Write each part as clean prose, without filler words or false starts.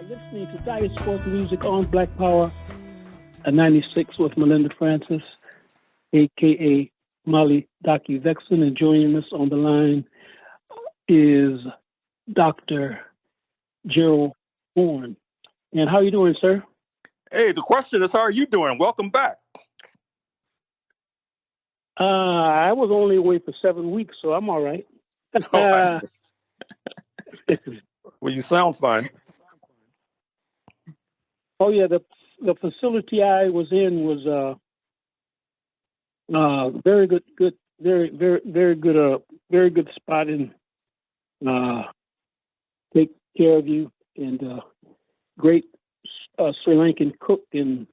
Listening to Diasporic music on Black Power, 96 with Melinda Francis, a.k.a. Mali Docuvixen, and joining us on the line is Dr. Gerald Horne. And how are you doing, sir? Hey, the question is, how are you doing? Welcome back. I was only away for 7 weeks, so I'm all right. Well, you sound fine. Oh yeah, the facility I was in was very good, very good spot and take care of you, and great Sri Lankan cook, and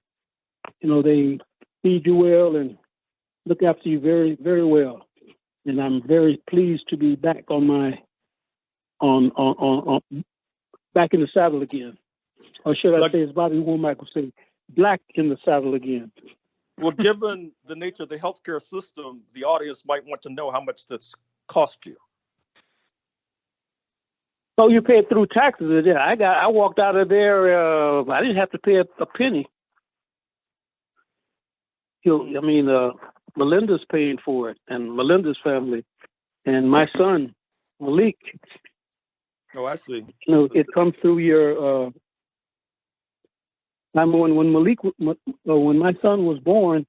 they feed you well and look after you very, very well. And I'm very pleased to be back on back in the saddle again. Or should I say, as Bobby Womack would say, black in the saddle again. Well, given the nature of the healthcare system, the audience might want to know how much this cost you. Oh, you pay it through taxes. Yeah, I walked out of there. I didn't have to pay a penny. Melinda's paying for it, and Melinda's family, and my son Malik. Oh, I see. It comes through your. When my son was born,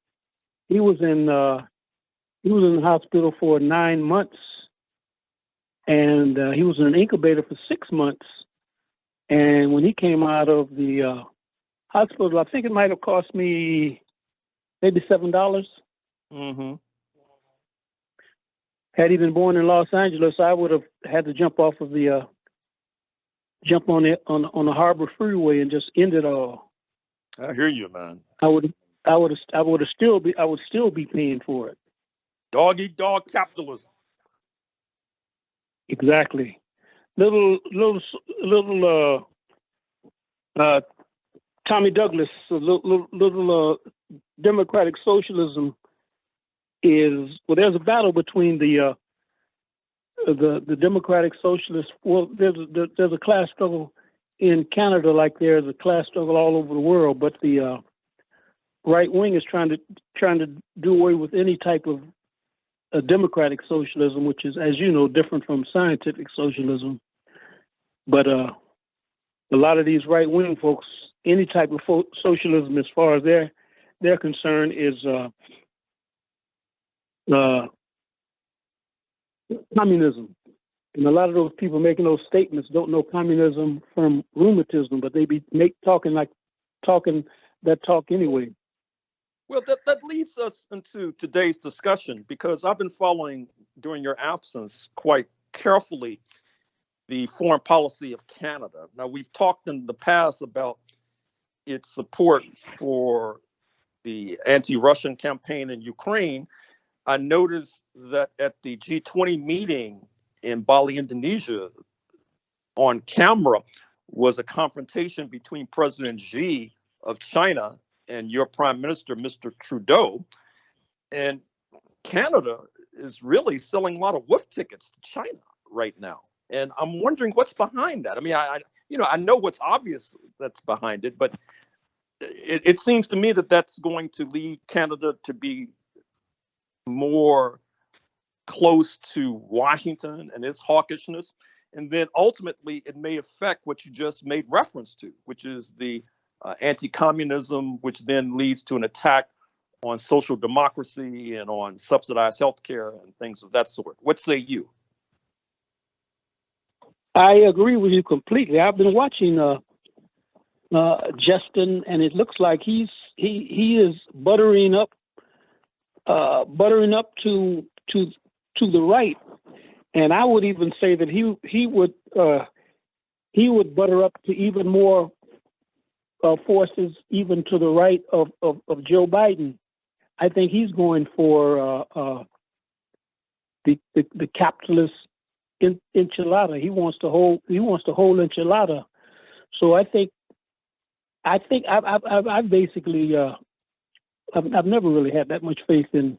he was in the hospital for 9 months, and he was in an incubator for 6 months. And when he came out of the hospital, I think it might have cost me maybe $7. Mm-hmm. Had he been born in Los Angeles, I would have had to jump off of the on the Harbor Freeway and just end it all. I hear you, man. I would still be paying for it. Dog eat dog capitalism. Exactly. Little Tommy Douglas, little democratic socialism is, well, there's a battle between the democratic socialists. Well, there's a class struggle in Canada like there's a class struggle all over the world, but the right wing is trying to do away with any type of democratic socialism, which is, as you know, different from scientific socialism. But a lot of these right wing folks, any type of socialism, as far as they're concerned, is communism. And a lot of those people making those statements don't know communism from rheumatism, but they be talking that talk anyway. Well, that leads us into today's discussion, because I've been following during your absence quite carefully the foreign policy of Canada. Now, we've talked in the past about its support for the anti-Russian campaign in Ukraine. I noticed that at the G20 meeting in Bali, Indonesia, on camera was a confrontation between President Xi of China and your Prime Minister, Mr. Trudeau. And Canada is really selling a lot of wolf tickets to China right now. And I'm wondering what's behind that. I mean, I know what's obvious that's behind it, but it seems to me that that's going to lead Canada to be more close to Washington and its hawkishness. And then ultimately it may affect what you just made reference to, which is the anti-communism, which then leads to an attack on social democracy and on subsidized healthcare and things of that sort. What say you? I agree with you completely. I've been watching Justin, and it looks like he is buttering up to the right, and I would even say that he would butter up to even more forces, even to the right of Joe Biden. I think he's going for the capitalist enchilada. He wants the whole enchilada. So I think I've basically I've never really had that much faith in.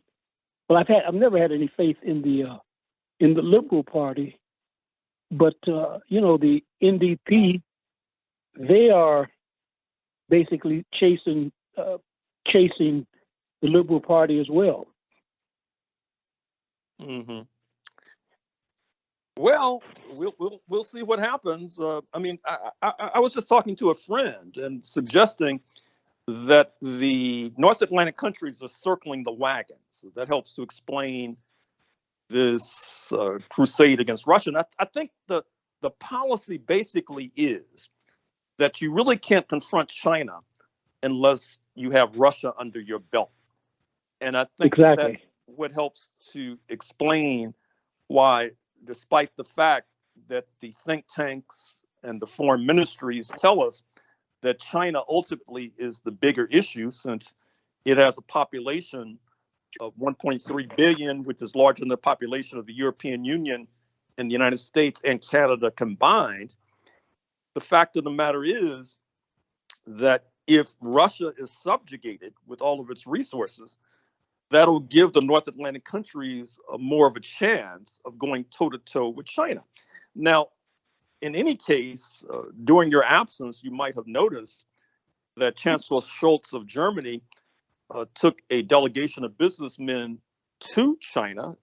Well, I've never had any faith in the Liberal Party, but the NDP they are basically chasing the Liberal Party as well. Mm-hmm. Well, we'll see what happens. I mean, I was just talking to a friend and suggesting that the North Atlantic countries are circling the wagons. That helps to explain this crusade against Russia. And I think the policy basically is that you really can't confront China unless you have Russia under your belt. And I think Exactly. that what helps to explain why, despite the fact that the think tanks and the foreign ministries tell us that China ultimately is the bigger issue, since it has a population of 1.3 billion, which is larger than the population of the European Union and the United States and Canada combined. The fact of the matter is that if Russia is subjugated with all of its resources, that'll give the North Atlantic countries more of a chance of going toe-to-toe with China. Now, in any case, during your absence, you might have noticed that Chancellor Scholz of Germany took a delegation of businessmen to China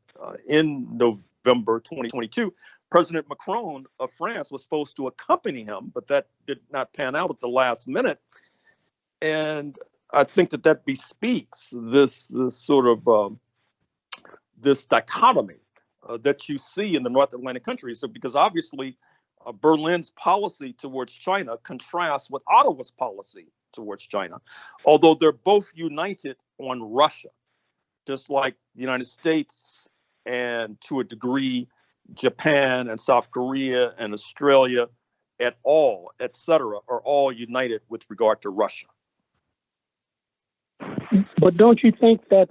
in November 2022. President Macron of France was supposed to accompany him, but that did not pan out at the last minute. And I think that bespeaks this sort of this dichotomy that you see in the North Atlantic countries. So, because obviously Berlin's policy towards China contrasts with Ottawa's policy towards China, although they're both united on Russia, just like the United States and to a degree Japan and South Korea and Australia et al., et cetera, are all united with regard to Russia. But don't you think that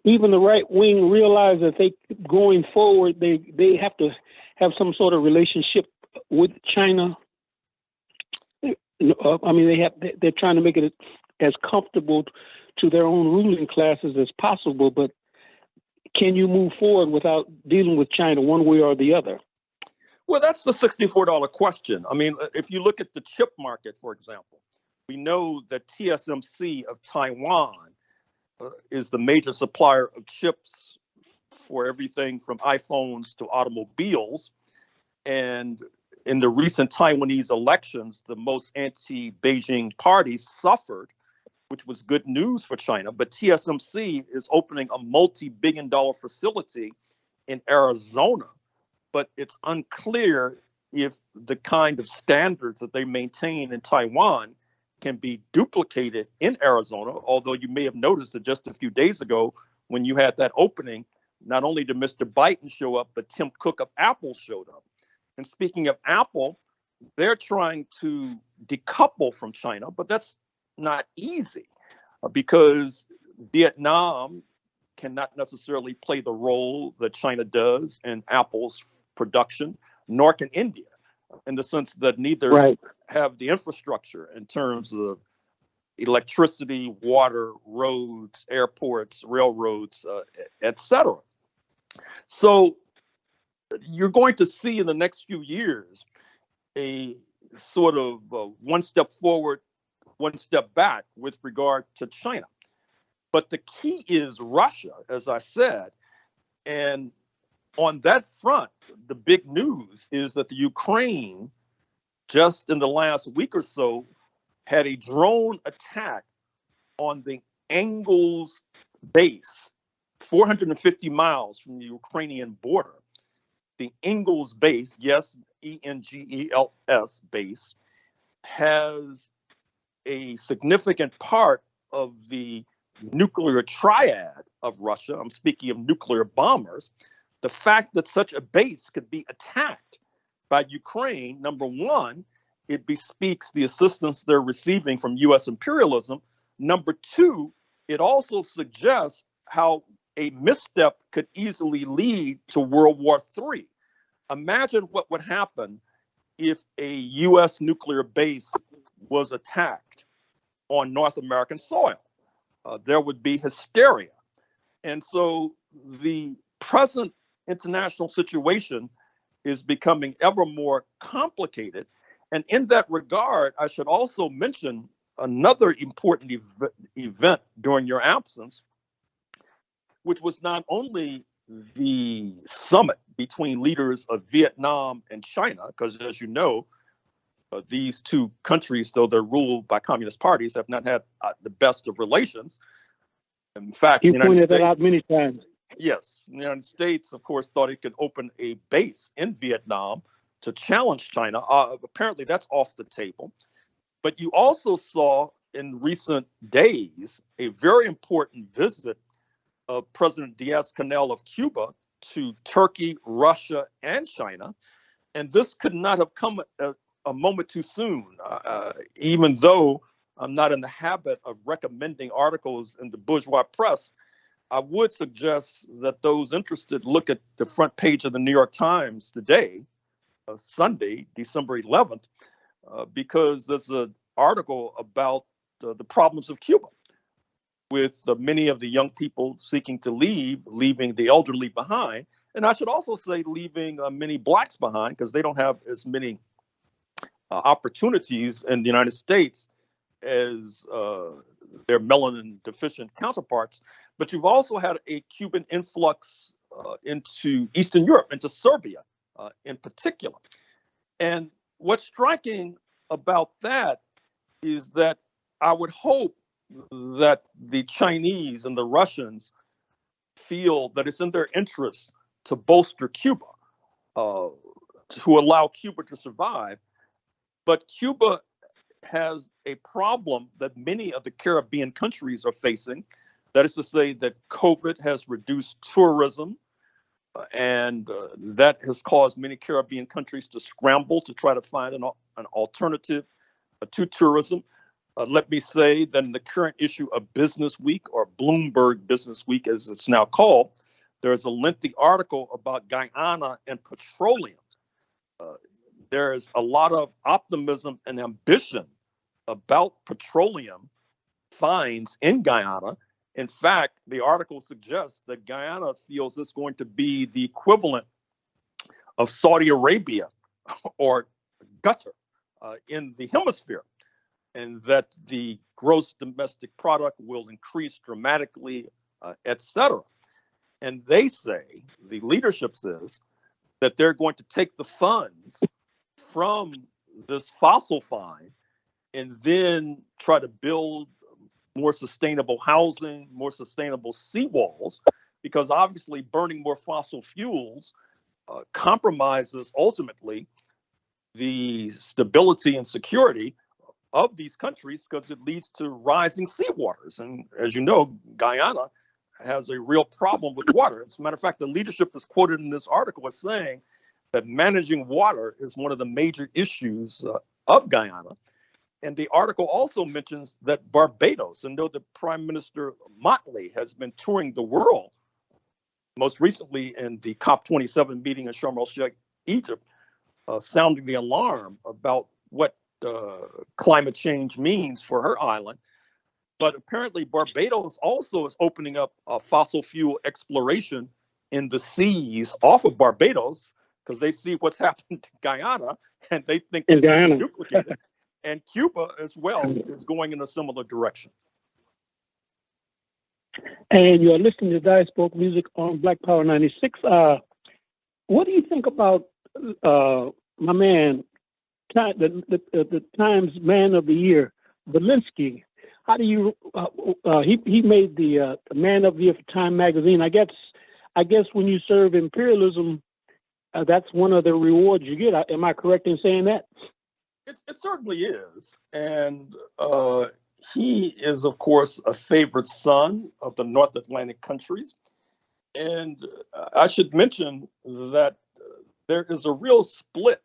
even the right wing realize that they going forward, they have to have some sort of relationship with China? I mean, they're trying to make it as comfortable to their own ruling classes as possible, but can you move forward without dealing with China one way or the other? Well, that's the $64 question. I mean, if you look at the chip market, for example, we know that TSMC of Taiwan is the major supplier of chips for everything from iPhones to automobiles. And in the recent Taiwanese elections, the most anti-Beijing party suffered, which was good news for China. But TSMC is opening a multi-billion-dollar facility in Arizona, but it's unclear if the kind of standards that they maintain in Taiwan can be duplicated in Arizona, although you may have noticed that just a few days ago, when you had that opening, not only did Mr. Biden show up, but Tim Cook of Apple showed up. And speaking of Apple, they're trying to decouple from China, but that's not easy because Vietnam cannot necessarily play the role that China does in Apple's production, nor can India, in the sense that neither have the infrastructure in terms of electricity, water, roads, airports, railroads, etc. So you're going to see in the next few years a sort of one step forward, one step back with regard to China. But the key is Russia, as I said. And on that front, the big news is that the Ukraine, just in the last week or so, had a drone attack on the Engels base, 450 miles from the Ukrainian border. The Engels base, yes, Engels base, has a significant part of the nuclear triad of Russia. I'm speaking of nuclear bombers. The fact that such a base could be attacked by Ukraine, number one, it bespeaks the assistance they're receiving from U.S. imperialism. Number two, it also suggests how a misstep could easily lead to World War III. Imagine what would happen if a U.S. nuclear base was attacked on North American soil. There would be hysteria. And so the present international situation is becoming ever more complicated. And in that regard, I should also mention another important event during your absence, which was not only the summit between leaders of Vietnam and China, because as you know, these two countries, though they're ruled by communist parties, have not had the best of relations. In fact, you pointed that out many times. Yes, the United States, of course, thought it could open a base in Vietnam to challenge China. Apparently, that's off the table. But you also saw in recent days a very important visit of President Diaz-Canel of Cuba to Turkey, Russia, and China. And this could not have come a moment too soon, even though I'm not in the habit of recommending articles in the bourgeois press. I would suggest that those interested look at the front page of the New York Times today, Sunday, December 11th, because there's an article about the problems of Cuba, with many of the young people seeking to leave, leaving the elderly behind. And I should also say leaving many blacks behind, because they don't have as many opportunities in the United States as their melanin deficient counterparts. But you've also had a Cuban influx into Eastern Europe, into Serbia in particular. And what's striking about that is that I would hope that the Chinese and the Russians feel that it's in their interest to bolster Cuba, to allow Cuba to survive. But Cuba has a problem that many of the Caribbean countries are facing. That is to say that COVID has reduced tourism, and that has caused many Caribbean countries to scramble to try to find an alternative to tourism. Let me say that in the current issue of Business Week, or Bloomberg Business Week as it's now called, there's a lengthy article about Guyana and petroleum. There's a lot of optimism and ambition about petroleum finds in Guyana. In fact, the article suggests that Guyana feels it's going to be the equivalent of Saudi Arabia or Qatar in the hemisphere, and that the gross domestic product will increase dramatically, etc. And they say, the leadership says, that they're going to take the funds from this fossil find and then try to build more sustainable housing, more sustainable seawalls, because obviously burning more fossil fuels compromises ultimately the stability and security of these countries, because it leads to rising seawaters. And as you know, Guyana has a real problem with water. As a matter of fact, the leadership is quoted in this article as saying that managing water is one of the major issues of Guyana. And the article also mentions that Barbados, and though the Prime Minister Motley has been touring the world, most recently in the COP27 meeting in Sharm el-Sheikh, Egypt, sounding the alarm about what climate change means for her island. But apparently Barbados also is opening up fossil fuel exploration in the seas off of Barbados, because they see what's happened to Guyana and they think they can duplicate it. And Cuba as well is going in a similar direction. And you're listening to Diasporic Music on Black Power 96. What do you think about my man, the Times Man of the Year, Belinsky? How do you? He made the Man of the Year for Time magazine. I guess when you serve imperialism, that's one of the rewards you get. Am I correct in saying that? It certainly is. And he is, of course, a favorite son of the North Atlantic countries. And I should mention that there is a real split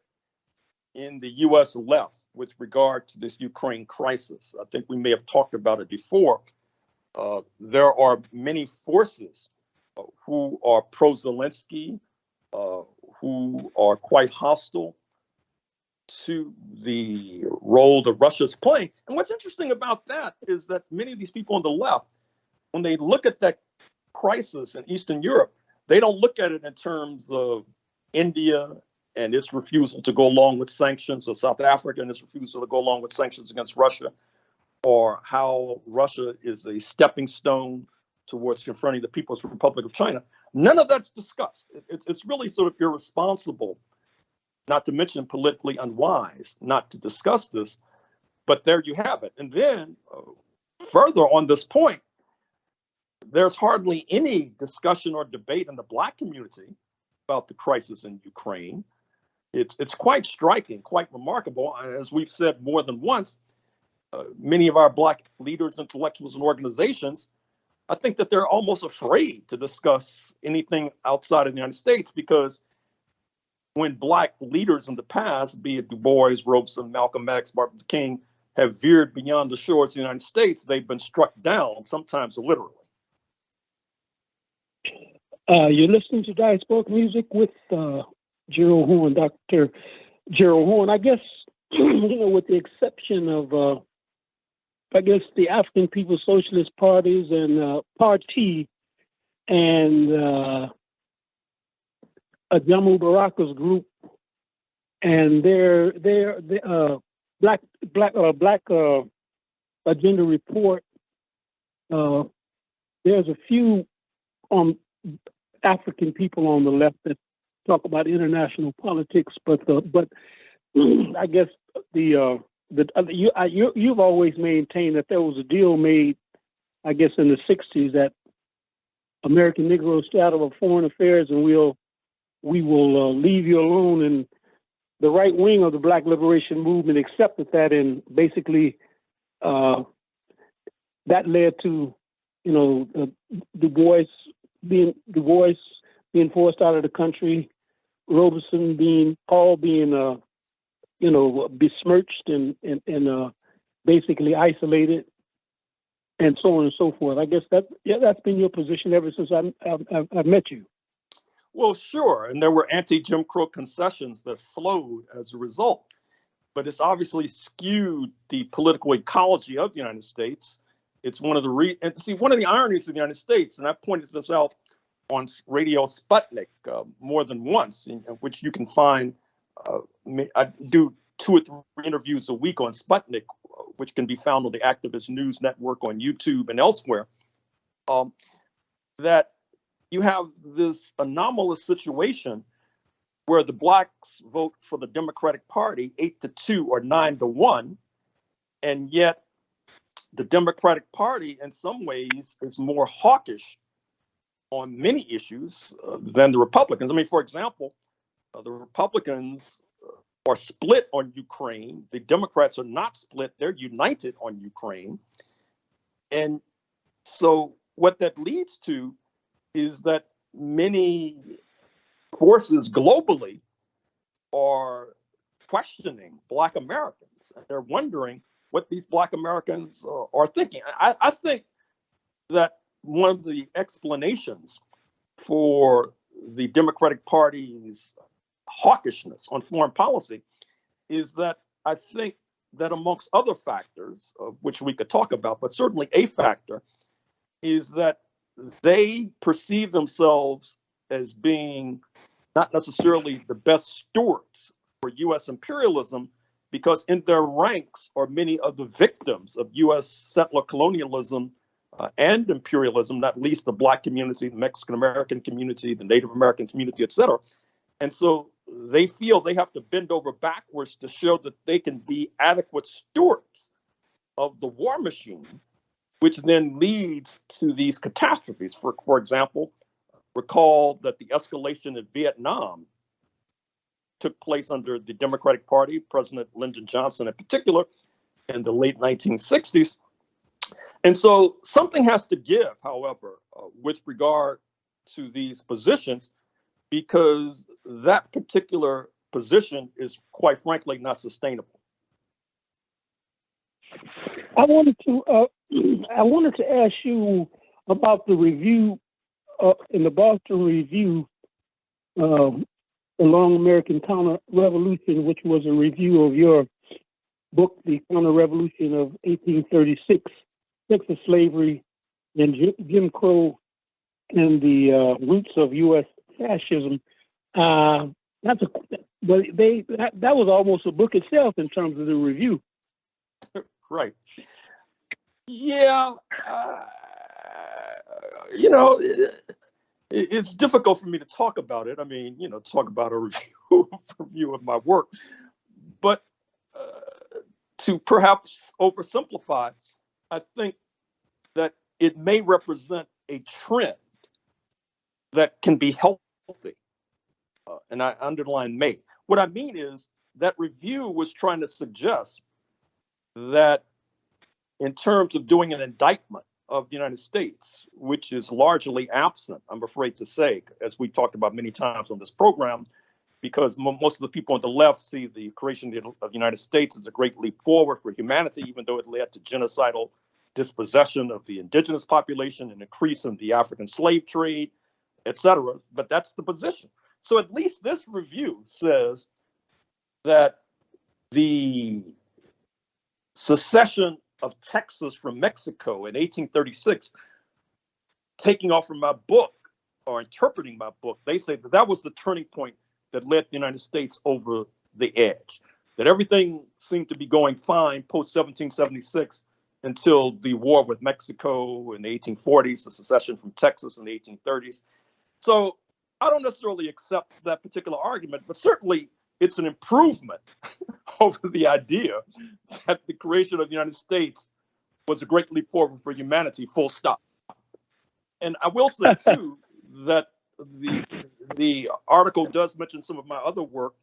in the U.S. left with regard to this Ukraine crisis. I think we may have talked about it before. There are many forces who are pro-Zelensky, who are quite hostile to the role that Russia's playing. And what's interesting about that is that many of these people on the left, when they look at that crisis in Eastern Europe, they don't look at it in terms of India and its refusal to go along with sanctions, or South Africa and its refusal to go along with sanctions against Russia, or how Russia is a stepping stone towards confronting the People's Republic of China. None of that's discussed. It's really sort of irresponsible, not to mention politically unwise, not to discuss this. But there you have it. And then further on this point, there's hardly any discussion or debate in the Black community about the crisis in Ukraine. It's quite striking, quite remarkable. As we've said more than once, many of our Black leaders, intellectuals, and organizations, I think that they're almost afraid to discuss anything outside of the United States, because when Black leaders in the past, be it Du Bois, Robeson, Malcolm X, Martin Luther King, have veered beyond the shores of the United States, they've been struck down, sometimes literally. You're listening to Diasporic Music with Gerald Horne, Dr. Gerald Horne. I guess, with the exception of, the African People's Socialist Parties and Party and Jamu Baraka's group and their Black Agenda Report, there's a few African people on the left that talk about international politics, but I guess you've always maintained that there was a deal made, I guess, in the 60s that American Negroes stay out of foreign affairs and we will leave you alone. And the right wing of the Black Liberation Movement accepted that, and basically that led to, Du Bois being forced out of the country, Robeson being besmirched and basically isolated, and so on and so forth. I guess that's been your position ever since I've met you. Well, sure, and there were anti-Jim Crow concessions that flowed as a result, but it's obviously skewed the political ecology of the United States. It's one of the one of the ironies of the United States, and I pointed this out on Radio Sputnik more than once, in which you can find. I do 2 or 3 interviews a week on Sputnik, which can be found on the Activist News Network on YouTube and elsewhere. That you have this anomalous situation where the Blacks vote for the Democratic Party 8-2 or 9-1, and yet the Democratic Party, in some ways, is more hawkish on many issues than the Republicans. I mean, for example, the Republicans are split on Ukraine. The Democrats are not split. They're united on Ukraine. And so what that leads to is that many forces globally are questioning Black Americans. They're wondering what these Black Americans are thinking. I think that one of the explanations for the Democratic Party's hawkishness on foreign policy is that I think that amongst other factors, which we could talk about, but certainly a factor, is that they perceive themselves as being not necessarily the best stewards for U.S. imperialism, because in their ranks are many of the victims of U.S. settler colonialism and imperialism, not least the Black community, the Mexican American community, the Native American community, et cetera. And so they feel they have to bend over backwards to show that they can be adequate stewards of the war machine, which then leads to these catastrophes. For example, recall that the escalation in Vietnam took place under the Democratic Party, President Lyndon Johnson in particular, in the late 1960s. And so something has to give, however, with regard to these positions, because that particular position is, quite frankly, not sustainable. I wanted to ask you about the review in the Boston Review, The Long American Counter-Revolution, which was a review of your book, The Counter-Revolution of 1836, Sex of Slavery and Jim Crow and the Roots of U.S. Fascism. but that was almost a book itself in terms of the review. Right. Yeah. You know, it's difficult for me to talk about it. I mean, you know, talk about a review of my work, but to perhaps oversimplify, I think that it may represent a trend that can be healthy, and I underline may. What I mean is that review was trying to suggest that in terms of doing an indictment of the United States, which is largely absent, I'm afraid to say, as we talked about many times on this program, because most of the people on the left see the creation of the United States as a great leap forward for humanity, even though it led to genocidal dispossession of the indigenous population, an increase in the African slave trade, etc. But that's the position. So at least this review says that the secession of Texas from Mexico in 1836, taking off from my book or interpreting my book, they say that that was the turning point that led the United States over the edge, that everything seemed to be going fine post 1776 until the war with Mexico in the 1840s, the secession from Texas in the 1830s. So I don't necessarily accept that particular argument, but certainly it's an improvement over the idea that the creation of the United States was a great leap forward for humanity, full stop. And I will say, too, that the article does mention some of my other work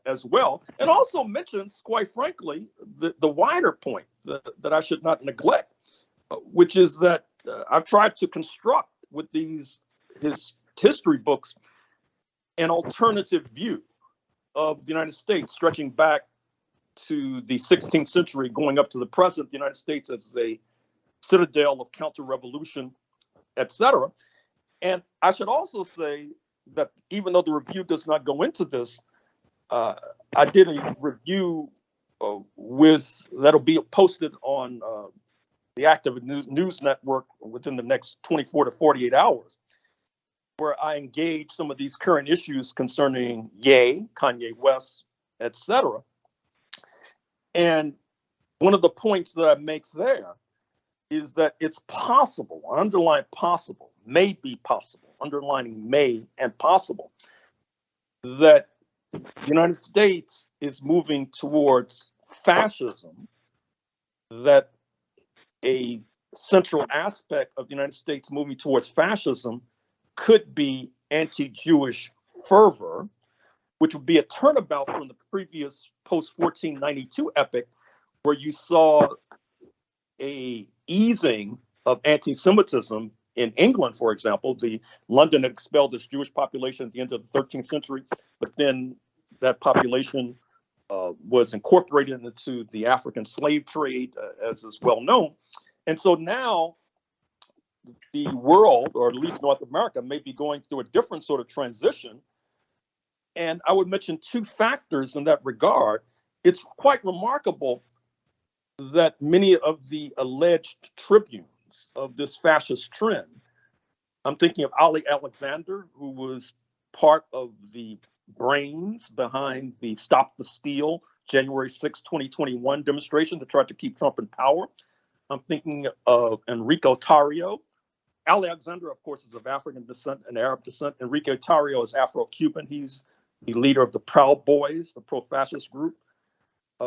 as well, and also mentions, quite frankly, the wider point that I should not neglect, which is that I've tried to construct with his history books an alternative view of the United States, stretching back to the 16th century, going up to the present, the United States as a citadel of counter-revolution, etc. And I should also say that even though the review does not go into this, I did a review that'll be posted on the Active News Network within the next 24 to 48 hours, where I engage some of these current issues concerning Ye, Kanye West, etc. And one of the points that I make there is that it's possible, underline possible, may be possible, underlining may and possible, that the United States is moving towards fascism, that a central aspect of the United States moving towards fascism could be anti-Jewish fervor, which would be a turnabout from the previous post-1492 epoch, where you saw a easing of anti-Semitism in England, for example. London had expelled its Jewish population at the end of the 13th century, but then that population was incorporated into the African slave trade, as is well known. And so now the world, or at least North America, may be going through a different sort of transition. And I would mention two factors in that regard. It's quite remarkable that many of the alleged tribunes of this fascist trend, I'm thinking of Ali Alexander, who was part of the brains behind the Stop the Steal January 6, 2021 demonstration to try to keep Trump in power. I'm thinking of Enrique Tarrio. Ali Alexander, of course, is of African descent and Arab descent. Enrique Tarrio is Afro-Cuban. He's the leader of the Proud Boys, the pro-fascist group.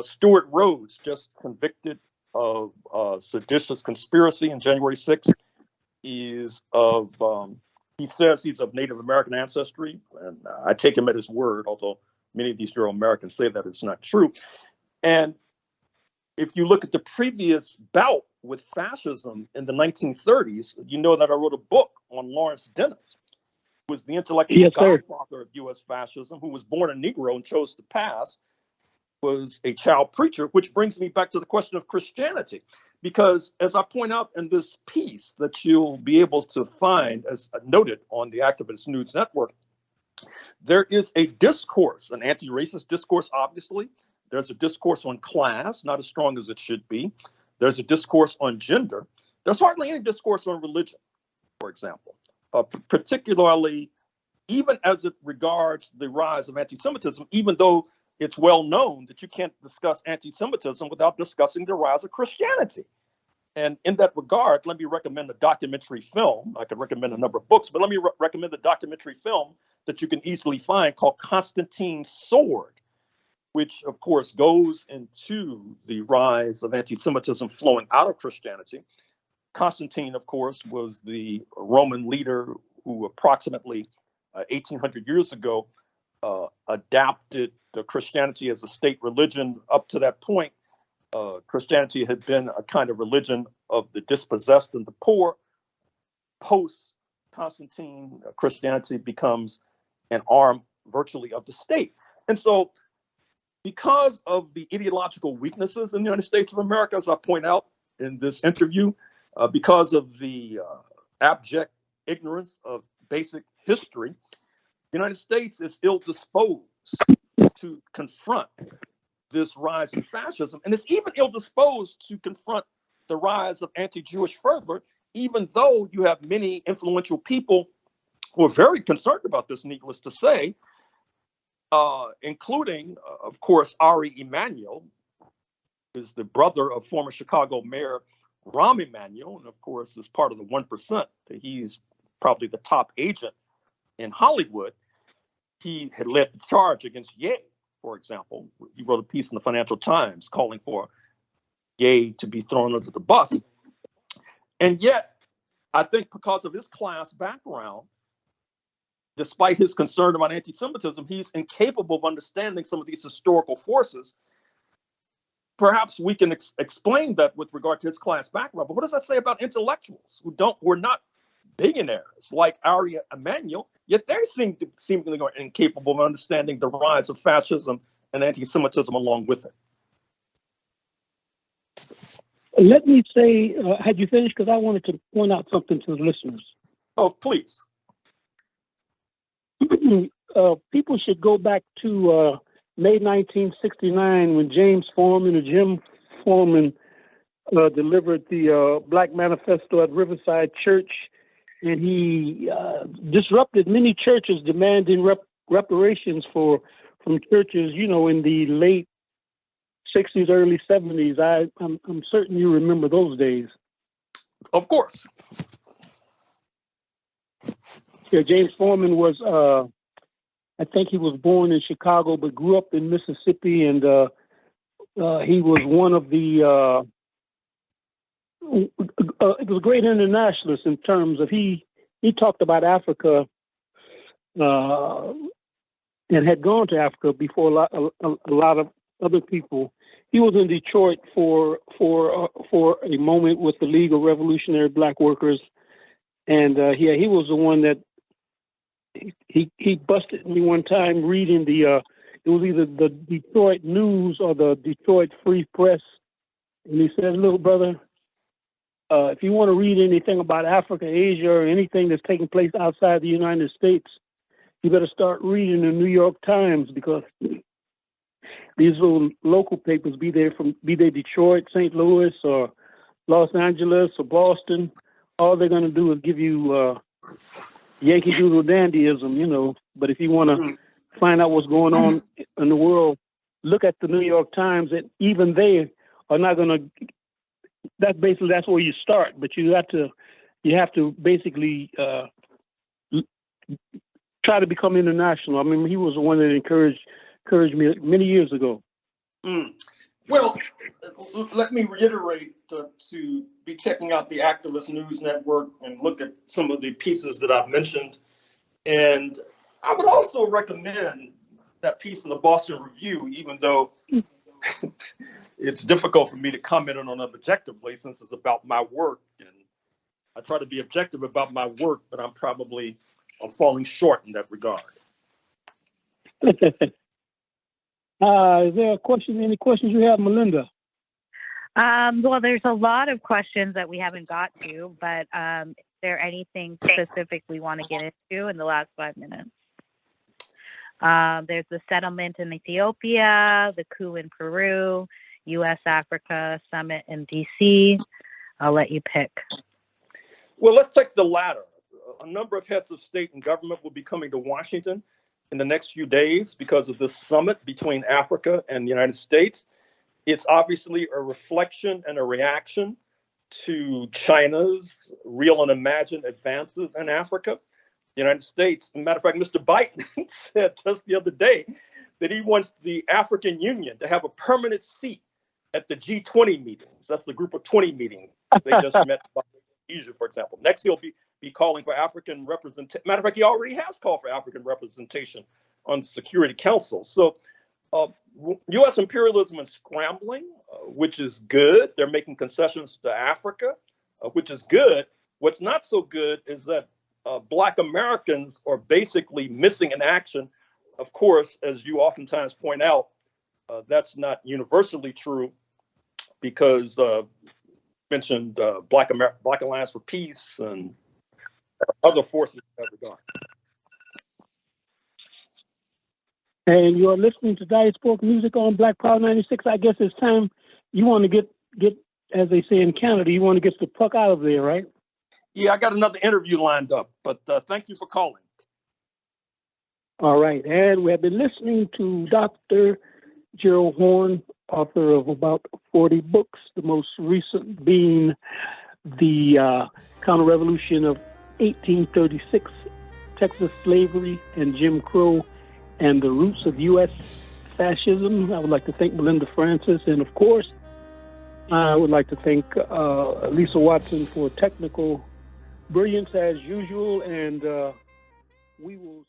Stuart Rhodes, just convicted of seditious conspiracy in January 6th, is of, he says he's of Native American ancestry, and I take him at his word, although many of these Euro-Americans say that it's not true. And if you look at the previous bout with fascism in the 1930s, you know that I wrote a book on Lawrence Dennis, who was the intellectual godfather of U.S. fascism, who was born a Negro and chose to pass, was a child preacher, which brings me back to the question of Christianity. Because as I point out in this piece that you'll be able to find, as noted on the Activist News Network, there is a discourse, an anti-racist discourse, obviously. There's a discourse on class, not as strong as it should be. There's a discourse on gender. There's hardly any discourse on religion, for example, particularly even as it regards the rise of anti-Semitism, even though it's well known that you can't discuss anti-Semitism without discussing the rise of Christianity. And in that regard, let me recommend a documentary film. I could recommend a number of books, but let me recommend a documentary film that you can easily find called Constantine's Sword, which of course goes into the rise of anti-Semitism flowing out of Christianity. Constantine, of course, was the Roman leader who approximately 1800 years ago adapted Christianity as a state religion. Up to that point, Christianity had been a kind of religion of the dispossessed and the poor. Post Constantine, Christianity becomes an arm virtually of the state. And so, because of the ideological weaknesses in the United States of America, as I point out in this interview, because of the abject ignorance of basic history, the United States is ill-disposed to confront this rise in fascism, and it's even ill-disposed to confront the rise of anti-Jewish fervor, even though you have many influential people who are very concerned about this, needless to say, including, of course, Ari Emanuel, who is the brother of former Chicago Mayor Rahm Emanuel, and of course is part of the 1%. He's probably the top agent in Hollywood. He had led the charge against Ye, for example. He wrote a piece in the Financial Times calling for Ye to be thrown under the bus. And yet, I think because of his class background, despite his concern about anti-Semitism, he's incapable of understanding some of these historical forces. Perhaps we can explain that with regard to his class background. But what does that say about intellectuals who are not billionaires like Ari Emanuel, yet they seemingly are incapable of understanding the rise of fascism and anti-Semitism along with it? Let me say, had you finished? Because I wanted to point out something to the listeners. Oh, please. People should go back to May 1969 when James Foreman or Jim Foreman delivered the Black Manifesto at Riverside Church, and he disrupted many churches demanding reparations from churches, in the late 60s, early 70s. I'm certain you remember those days. Of course. Yeah, James Foreman was, I think he was born in Chicago, but grew up in Mississippi, and he was one of the, it was a great internationalist in terms of he talked about Africa and had gone to Africa before a lot of other people. He was in Detroit for a moment with the League of Revolutionary Black Workers, and he was the one that he busted me one time reading it was either the Detroit News or the Detroit Free Press, and he said, "Little brother, if you want to read anything about Africa, Asia, or anything that's taking place outside the United States, you better start reading the New York Times, because these little local papers, be they Detroit, St. Louis, or Los Angeles, or Boston, all they're going to do is give you Yankee Doodle dandyism, But if you want to find out what's going on in the world, look at the New York Times, and even they are not going to." That's where you start, but you have to basically try to become international. I mean, he was the one that encouraged me many years ago. Well, let me reiterate to be checking out the Activist News Network and look at some of the pieces that I've mentioned. And I would also recommend that piece in the Boston Review, even though it's difficult for me to comment on it objectively since it's about my work. And I try to be objective about my work, but I'm probably falling short in that regard. Is there a question? Any questions you have, Melinda? Well, there's a lot of questions that we haven't got to, but is there anything specific we want to get into in the last 5 minutes? There's the settlement in Ethiopia, the coup in Peru, U.S.-Africa summit in D.C. I'll let you pick. Well, let's take the latter. a number of heads of state and government will be coming to Washington in the next few days because of this summit between Africa and the United States. It's obviously a reflection and a reaction to China's real and imagined advances in Africa. The United States, as a matter of fact, Mr. Biden said just the other day that he wants the African Union to have a permanent seat at the G20 meetings. That's the group of 20 meetings they just met in Asia, for example. Next, he'll be calling for African representation. Matter of fact, he already has called for African representation on the Security Council. So U.S. imperialism is scrambling, which is good. They're making concessions to Africa, which is good. What's not so good is that Black Americans are basically missing in action. Of course, as you oftentimes point out, that's not universally true because mentioned Black Alliance for Peace and other forces in that regard. And you're listening to Diasporic Music on Black Power 96. I guess it's time you want to get, as they say in Canada, you want to get the puck out of there, right? Yeah, I got another interview lined up, but thank you for calling. All right. And we have been listening to Dr. Gerald Horne, author of about 40 books, the most recent being The Counter-Revolution of 1836, Texas Slavery and Jim Crow, and the Roots of U.S. Fascism. I would like to thank Melinda Francis, and of course, I would like to thank Lisa Watson for technical brilliance as usual, and we will